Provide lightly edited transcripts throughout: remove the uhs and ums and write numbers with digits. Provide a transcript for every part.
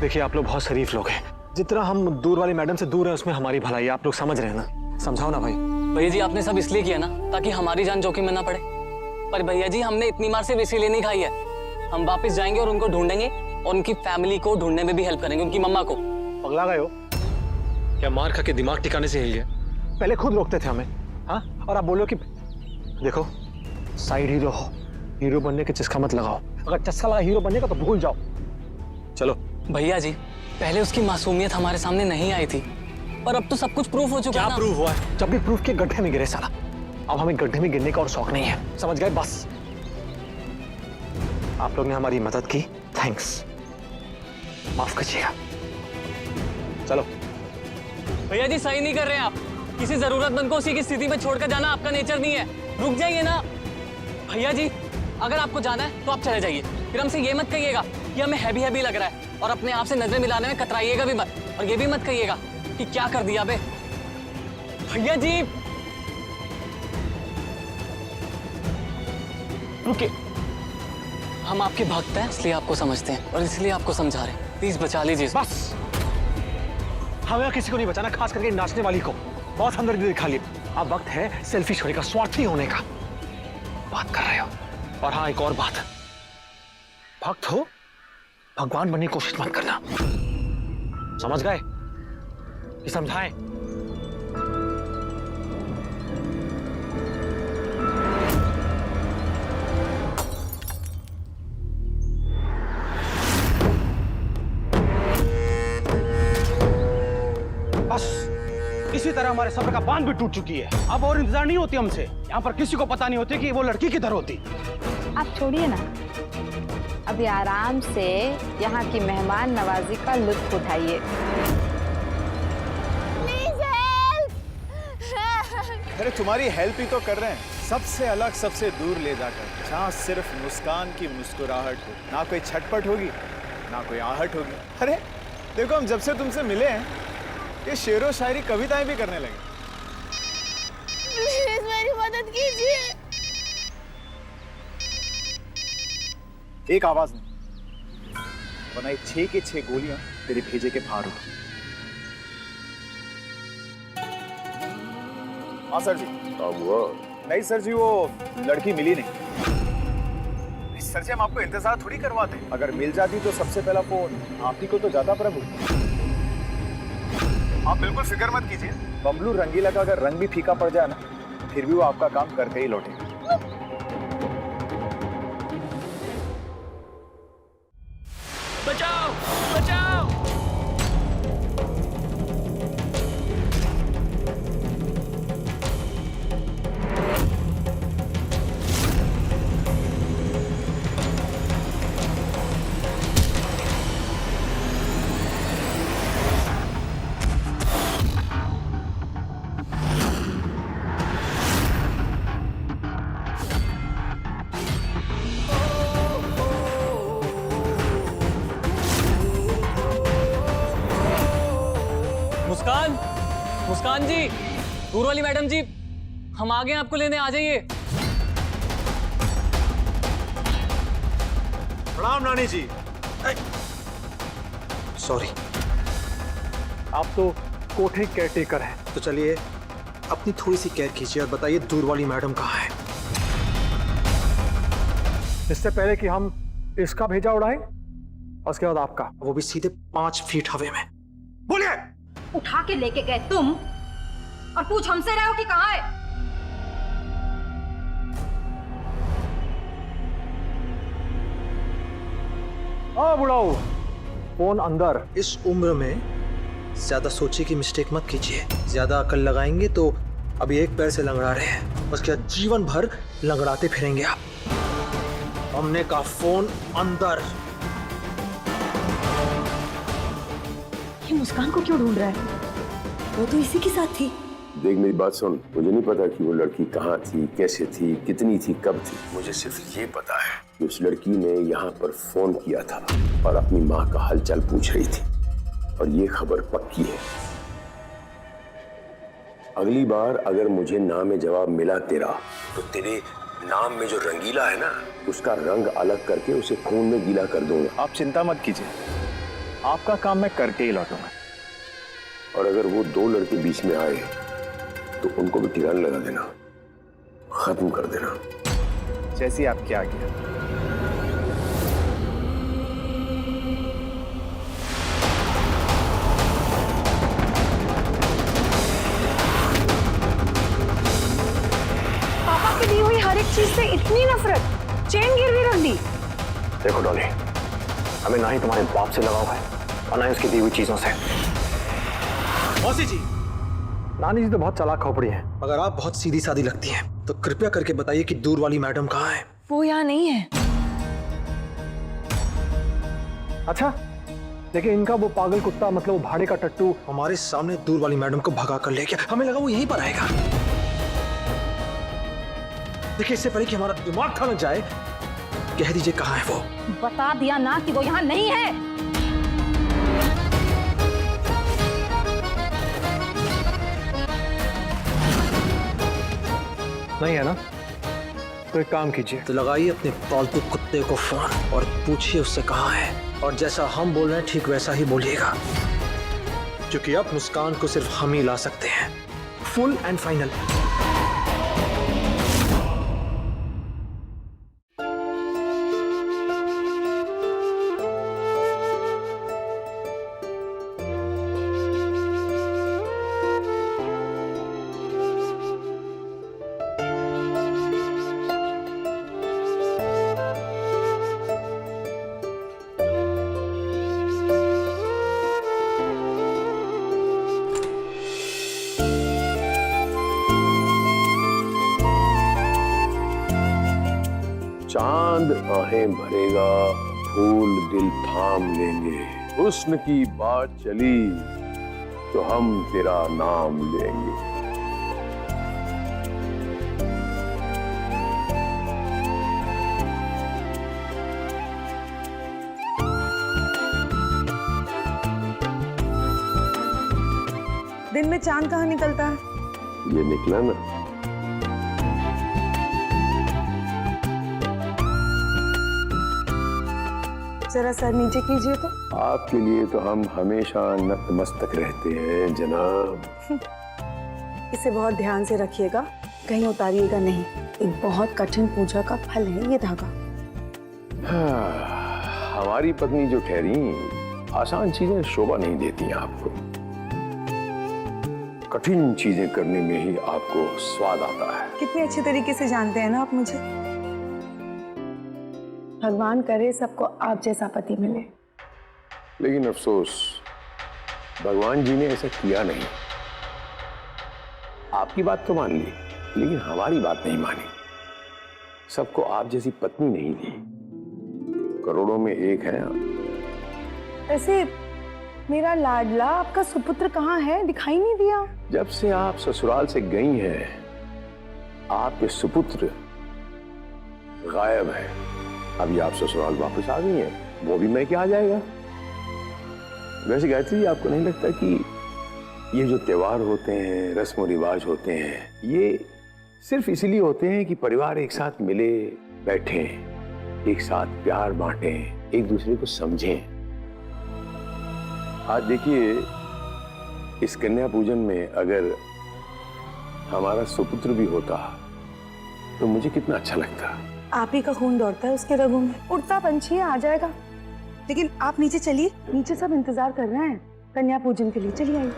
देखिए आप लोग बहुत शरीफ लोग हैं, जितना हम दूर वाली मैडम से दूर हैं उसमें हमारी भलाई है, आप लोग समझ रहे हैं ना? समझाओ ना भाई। भैया जी आपने सब इसलिए किया ना ताकि हमारी जान जोखिम में ना पड़े। पर भैया जी हमने इतनी मार सिर्फ इसीलिए नहीं खाई है। हम वापस जाएंगे और उनको ढूंढेंगे और उनकी फैमिली को ढूंढने में भी हेल्प करेंगे, उनकी मम्मा को। पगला गए हो क्या? मार खा के दिमाग ठिकाने से हिल गया? पहले खुद रोकते थे हमें, हाँ? और आप बोलो कि देखो साइड हीरो हो, हीरो बनने के चस्का मत लगाओ। अगर चस्का लगा हीरो बनने का तो भूल जाओ। चलो भैया जी पहले उसकी मासूमियत हमारे सामने नहीं आई थी, पर अब तो सब कुछ प्रूफ हो चुका है। क्या प्रूफ हुआ है? जब भी प्रूफ के गड्ढे में गिरे साला। अब हमें गड्ढे में गिरने का और शौक नहीं है, समझ गए? बस आप लोग ने हमारी मदद की, थैंक्स, माफ कीजिएगा। चलो। भैया जी सही नहीं कर रहे हैं आप। किसी जरूरतमंद को उसी की स्थिति में छोड़कर जाना आपका नेचर नहीं है। रुक जाइए ना भैया जी, अगर आपको जाना है तो आप चले जाइए, फिर हमसे ये मत कहिएगा कि हमें हैवी लग रहा है और अपने आप से नजरें मिलाने में कतराइएगा भी मत। और ये भी मत कहिएगा कि क्या कर दिया बे। भैया जी रुकिए, हम आपके भक्त हैं इसलिए आपको समझते हैं और इसलिए आपको समझा रहे हैं, प्लीज बचा लीजिए। बस हमें किसी को नहीं बचाना, खास करके नाचने वाली को। बहुत हमदर्दी दिखा ली। अब वक्त है सेल्फिश होने का, स्वार्थी होने का। बात कर रहे हो। और हाँ एक और बात, भक्त हो भगवान बनने की कोशिश मत करना, समझ गए? कि समझाएं? बस इसी तरह हमारे सब्र का बांध भी टूट चुकी है। अब और इंतजार नहीं होती हमसे। यहाँ पर किसी को पता नहीं होती कि वो लड़की किधर होती। आप छोड़िए ना, अभी आराम से यहाँ की मेहमान नवाजी का लुत्फ उठाइए। अरे तुम्हारी हेल्प ही तो कर रहे हैं, सबसे अलग सबसे दूर ले जाकर, जहाँ सिर्फ मुस्कान की मुस्कुराहट हो, ना कोई छटपट होगी ना कोई आहट होगी। अरे देखो हम जब से तुमसे मिले हैं ये शेरो शायरी कविताएं भी करने लगे। प्लीज मेरी मदद कीजिए। एक आवाज नहीं, वरना ये 6 की 6 गोलियां तेरे भेजे के पार होगी। हाँ सर जी। नहीं सर जी, वो लड़की मिली नहीं। सर जी हम आपको इंतजार थोड़ी करवाते, अगर मिल जाती तो सबसे पहला फोन आप ही को तो जाता प्रभु। आप बिल्कुल फिक्र मत कीजिए, बबलू रंगीला का अगर रंग भी फीका पड़ जाए ना फिर भी वो आपका काम करके ही लौटेगा। बचाओ बचाओ। मुस्कान, मुस्कान जी, दूर वाली मैडम जी, हम आ गए आपको लेने, आ जाइए। प्रणाम नानी जी। सॉरी, आप तो कोठे केयरटेकर हैं, तो चलिए अपनी थोड़ी सी केयर कीजिए और बताइए दूर वाली मैडम कहाँ है। इससे पहले कि हम इसका भेजा उड़ाएं और उसके बाद आपका, वो भी सीधे 5 फीट हवे में। बोलिए। उठा के लेके गए तुम और पूछ हमसे रहे हो कि कहाँ है? हाँ बुढ़ाओ, फोन अंदर। इस उम्र में ज्यादा सोचे की मिस्टेक मत कीजिए, ज्यादा अकल लगाएंगे तो अभी एक पैर से लंगड़ा रहे हैं, उसके बाद जीवन भर लंगड़ाते फिरेंगे आप। हमने कहा फोन अंदर। ये मुस्कान को क्यों ढूंढ रहा है? वो तो इसी के साथ थी। देख मेरी बात सुन, मुझे नहीं पता कि वो लड़की कहाँ थी, कैसे थी, कितनी थी, कब थी। मुझे सिर्फ ये पता है कि उस लड़की ने यहाँ पर फोन किया था और अपनी माँ का हालचाल पूछ रही थी, और ये खबर पक्की है। अगली बार अगर मुझे नाम में जवाब मिला तेरा, तो तेरे नाम में जो रंगीला है ना, उसका रंग अलग करके उसे खून में गीला कर दूंगा। आप चिंता मत कीजिए, आपका काम मैं करके ही लौटूंगा। और अगर वो दो लड़के बीच में आए तो उनको भी ठिकाना लगा देना, खत्म कर देना। जैसी आपकी आज्ञा। पापा की दी हुई हर एक चीज से इतनी नफरत, चेन गिरवी रख दी। देखो डॉली, हमें ना ही तुम्हारे बाप से लगाव है और ना ही उसकी दी हुई चीजों से। मौसी जी, नानी जी तो बहुत चालाक खोपड़ी है। अगर आप बहुत सीधी सादी लगती हैं तो कृपया करके बताइए कि दूर वाली मैडम कहाँ है। वो यहाँ नहीं है। अच्छा, लेकिन इनका वो पागल कुत्ता मतलब वो भाड़े का टट्टू हमारे सामने दूर वाली मैडम को भगा कर ले गया, हमें लगा वो यहीं पर आएगा। देखिए, इससे पहले कि हमारा दिमाग खा न जाए, कह दीजिए कहाँ है वो। बता दिया ना कि वो यहाँ नहीं है। नहीं है ना? तो एक काम कीजिए, तो लगाइए अपने पालतू कुत्ते को फोन और पूछिए उससे कहाँ है। और जैसा हम बोल रहे हैं ठीक वैसा ही बोलिएगा, क्योंकि अब मुस्कान को सिर्फ हम ही ला सकते हैं, फुल एंड फाइनल। चांद आहें भरेगा, फूल दिल थाम लेंगे, हुस्न की बात चली तो हम तेरा नाम लेंगे। दिन में चांद कहाँ निकलता है? ये निकला ना। जरा सर नीचे कीजिए तो। आपके लिए तो हम हमेशा नतमस्तक रहते हैं जनाब। इसे बहुत ध्यान से रखिएगा, कहीं उतारिएगा नहीं। एक बहुत कठिन पूजा का फल है ये धागा। हमारी पत्नी जो ठहरी, आसान चीजें शोभा नहीं देती आपको। कठिन चीजें करने में ही आपको स्वाद आता है। कितने अच्छे तरीके से जानते हैं ना आप मुझे। भगवान करे सबको आप जैसा पति मिले। लेकिन अफसोस, भगवान जी ने ऐसा किया नहीं। आपकी बात तो मान ली, लेकिन हमारी बात नहीं मानी। सबको आप जैसी पत्नी नहीं दी। करोड़ों में एक है आप। ऐसे मेरा लाडला आपका सुपुत्र कहाँ है? दिखाई नहीं दिया। जब से आप ससुराल से गई हैं, आपके सुपुत्र गायब है। अभी आप ससुराल वापस आ गई हैं, वो भी मैं क्या आ जाएगा। वैसे गायत्री जी, आपको नहीं लगता कि ये जो त्योहार होते हैं, रस्म रिवाज होते हैं, ये सिर्फ इसलिए होते हैं कि परिवार एक साथ मिले बैठें, एक साथ प्यार बांटें, एक दूसरे को समझें। आज देखिए, इस कन्या पूजन में अगर हमारा सुपुत्र भी होता तो मुझे कितना अच्छा लगता। आप ही का खून दौड़ता है उसके रगों में। उड़ता पंछी आ जाएगा। लेकिन आप नीचे चलिए, नीचे सब इंतजार कर रहे हैं कन्या पूजन के लिए। चलिए आइए।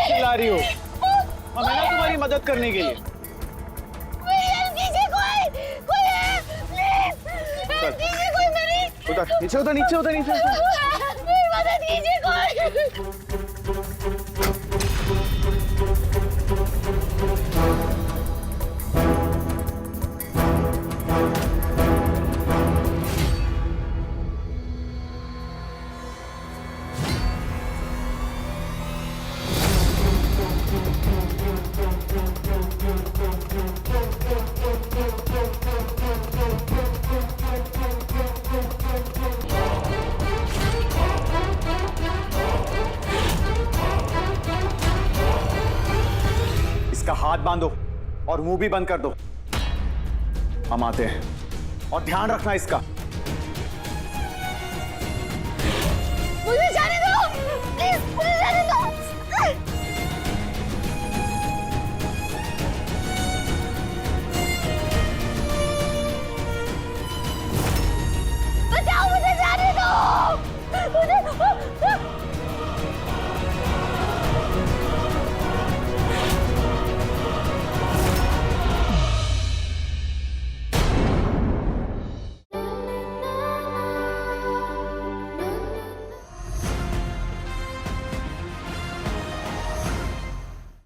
चिल्ला रही हो? और मैं ना तुम्हारी मदद करने के लिए। उधर नीचे, उधर नीचे, उधर नीचे। मदद कीजिए कोई। हाथ बांधो और मुंह भी बंद कर दो। हम आते हैं और ध्यान रखना इसका।